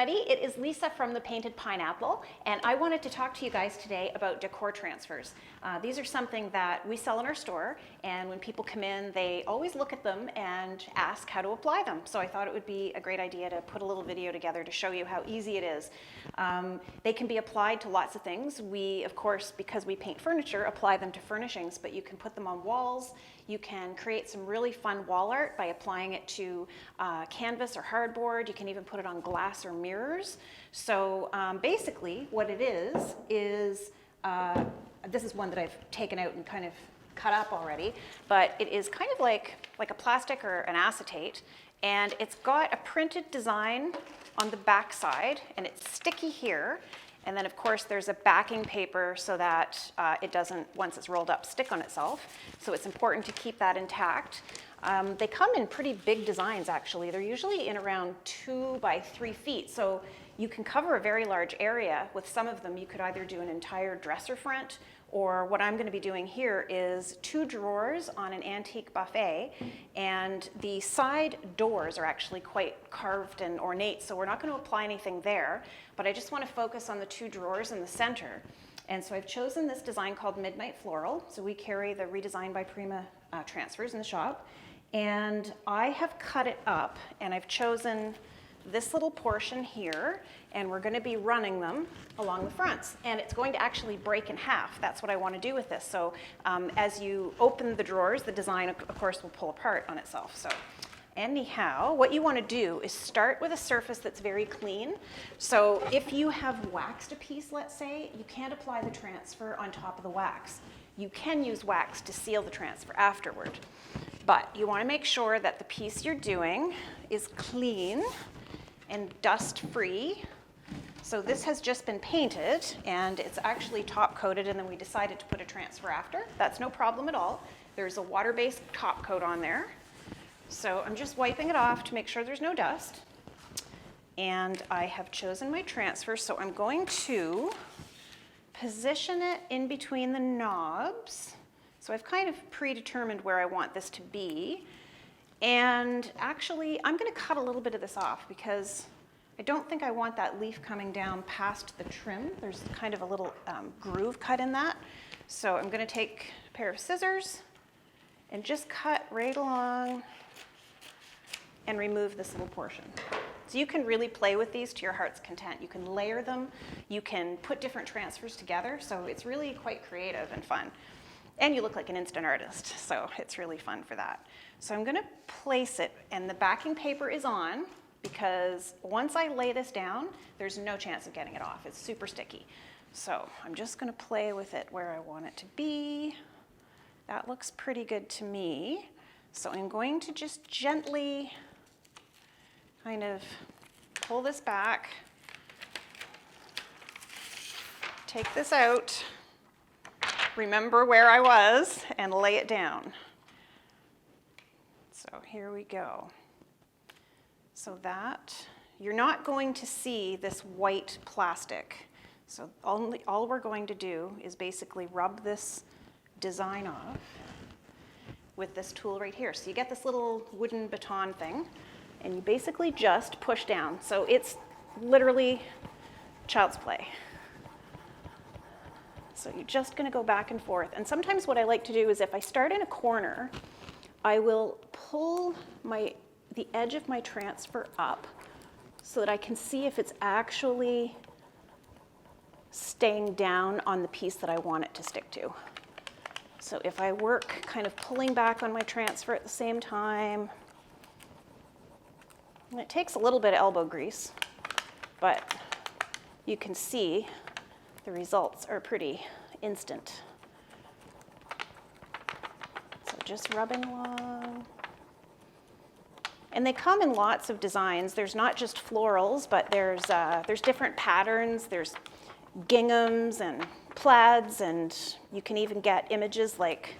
everybody. It is Lisa from The Painted Pineapple, and I wanted to talk to you guys today about decor transfers. These are something that we sell in our store, and when people come in, they always look at them and ask how to apply them. So I thought it would be a great idea to put a little video together to show you how easy it is. They can be applied to lots of things. We, of course, because we paint furniture, apply them to furnishings, but you can put them on walls. You can create some really fun wall art by applying it to canvas or hardboard. You can even put it on glass or mirrors. So basically what it is this is one that I've taken out and kind of cut up already, but it is kind of like a plastic or an acetate, and it's got a printed design on the back side, and it's sticky here. And then of course there's a backing paper so that it doesn't, once it's rolled up, stick on itself. So it's important to keep that intact. They come in pretty big designs actually. They're usually in around 2 by 3 feet. So you can cover a very large area. With some of them you could either do an entire dresser front, or what I'm going to be doing here is 2 drawers on an antique buffet, and the side doors are actually quite carved and ornate, so we're not going to apply anything there, but I just want to focus on the 2 drawers in the center. And so I've chosen this design called Midnight Floral. So we carry the Redesigned by Prima transfers in the shop, and I have cut it up, and I've chosen this little portion here, and we're going to be running them along the fronts, and it's going to actually break in half. That's what I want to do with this. So as you open the drawers, the design of course will pull apart on itself. So anyhow, what you want to do is start with a surface that's very clean. So if you have waxed a piece, let's say, you can't apply the transfer on top of the wax. You can use wax to seal the transfer afterward, but you want to make sure that the piece you're doing is clean and dust-free. So this has just been painted, and it's actually top coated, and then we decided to put a transfer after. That's no problem at all. There's a water-based top coat on there. So I'm just wiping it off to make sure there's no dust. And I have chosen my transfer, so I'm going to position it in between the knobs. So I've kind of predetermined where I want this to be. And actually, I'm going to cut a little bit of this off because I don't think I want that leaf coming down past the trim. There's kind of a little groove cut in that. So I'm going to take a pair of scissors and just cut right along and remove this little portion. So you can really play with these to your heart's content. You can layer them, you can put different transfers together, so it's really quite creative and fun. And you look like an instant artist, so it's really fun for that. So I'm going to place it, and the backing paper is on, because once I lay this down, there's no chance of getting it off. It's super sticky. So I'm just going to play with it where I want it to be. That looks pretty good to me. So I'm going to just gently kind of pull this back, take this out, remember where I was, and lay it down. So here we go. So that, you're not going to see this white plastic. So all we're going to do is basically rub this design off with this tool right here. So you get this little wooden baton thing, and you basically just push down. So it's literally child's play. So you're just going to go back and forth. And sometimes what I like to do is if I start in a corner, I will pull the edge of my transfer up so that I can see if it's actually staying down on the piece that I want it to stick to. So if I work kind of pulling back on my transfer at the same time, and it takes a little bit of elbow grease, but you can see the results are pretty instant. So just rubbing along. And they come in lots of designs. There's not just florals, but there's different patterns. There's ginghams and plaids, and you can even get images like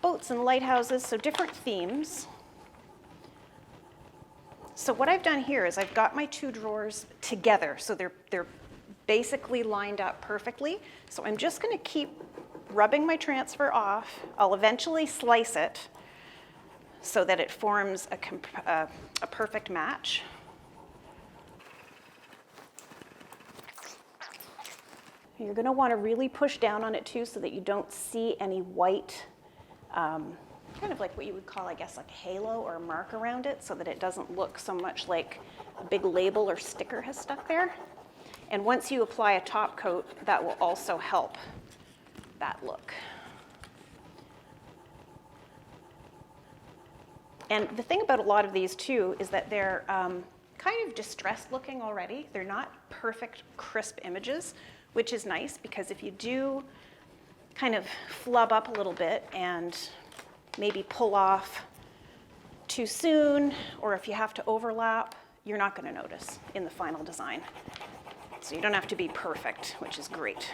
boats and lighthouses, so different themes. So what I've done here is I've got my 2 drawers together, so they're basically lined up perfectly. So I'm just going to keep rubbing my transfer off. I'll eventually slice it so that it forms a perfect match. You're going to want to really push down on it too so that you don't see any white, kind of like what you would call, I guess, like a halo or a mark around it, so that it doesn't look so much like a big label or sticker has stuck there. And once you apply a top coat, that will also help that look. And the thing about a lot of these too is that they're kind of distressed looking already. They're not perfect, crisp images, which is nice because if you do kind of flub up a little bit and maybe pull off too soon, or if you have to overlap, you're not going to notice in the final design. So you don't have to be perfect, which is great.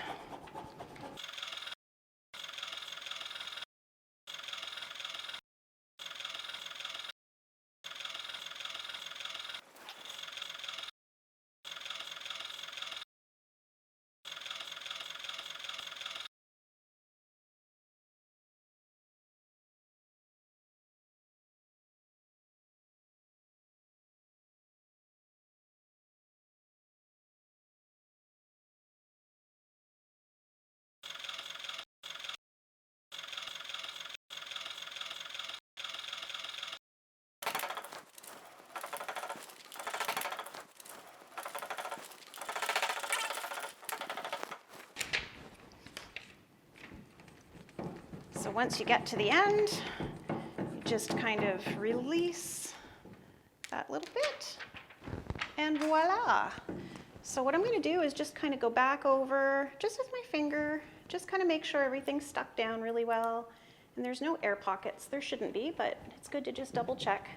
So once you get to the end, you just kind of release that little bit, and voila. So what I'm going to do is just kind of go back over, just with my finger, just kind of make sure everything's stuck down really well. And there's no air pockets. There shouldn't be, but it's good to just double check.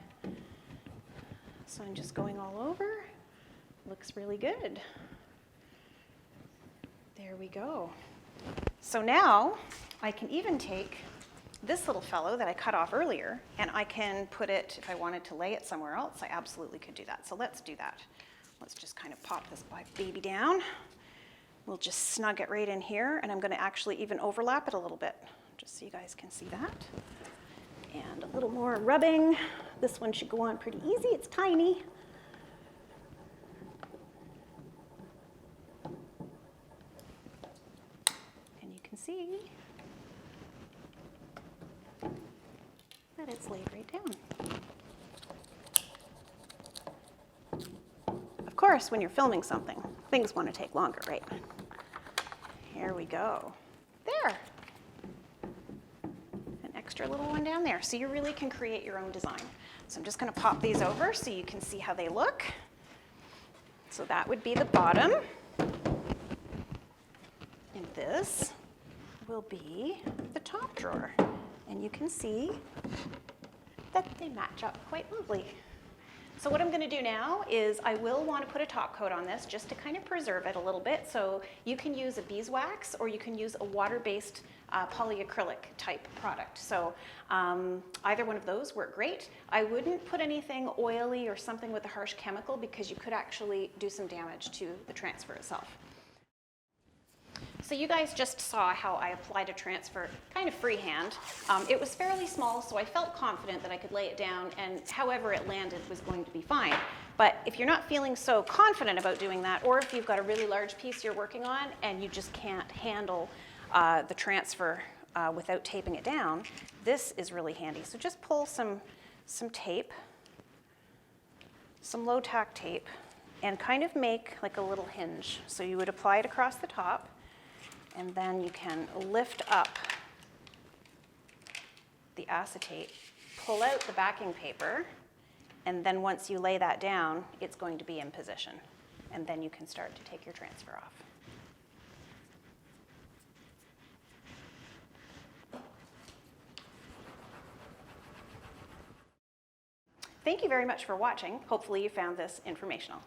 So I'm just going all over. Looks really good. There we go. So now I can even take this little fellow that I cut off earlier, and I can put it, if I wanted to lay it somewhere else, I absolutely could do that. So let's do that. Let's just kind of pop this baby down. We'll just snug it right in here, and I'm going to actually even overlap it a little bit, just so you guys can see that. And a little more rubbing. This one should go on pretty easy. It's tiny. And you can see that it's laid right down. Of course, when you're filming something, things want to take longer, right? Here we go. There. An extra little one down there. So you really can create your own design. So I'm just going to pop these over so you can see how they look. So that would be the bottom. And this will be the top drawer. And you can see that they match up quite lovely. So what I'm going to do now is I will want to put a top coat on this just to kind of preserve it a little bit. So you can use a beeswax or you can use a water-based polyacrylic type product. So either one of those work great. I wouldn't put anything oily or something with a harsh chemical because you could actually do some damage to the transfer itself. So you guys just saw how I applied a transfer kind of freehand. It was fairly small, so I felt confident that I could lay it down, and however it landed was going to be fine. But if you're not feeling so confident about doing that, or if you've got a really large piece you're working on and you just can't handle the transfer without taping it down, this is really handy. So just pull some tape, some low-tack tape, and kind of make like a little hinge. So you would apply it across the top, and then you can lift up the acetate, pull out the backing paper, and then once you lay that down, it's going to be in position. And then you can start to take your transfer off. Thank you very much for watching. Hopefully you found this informational.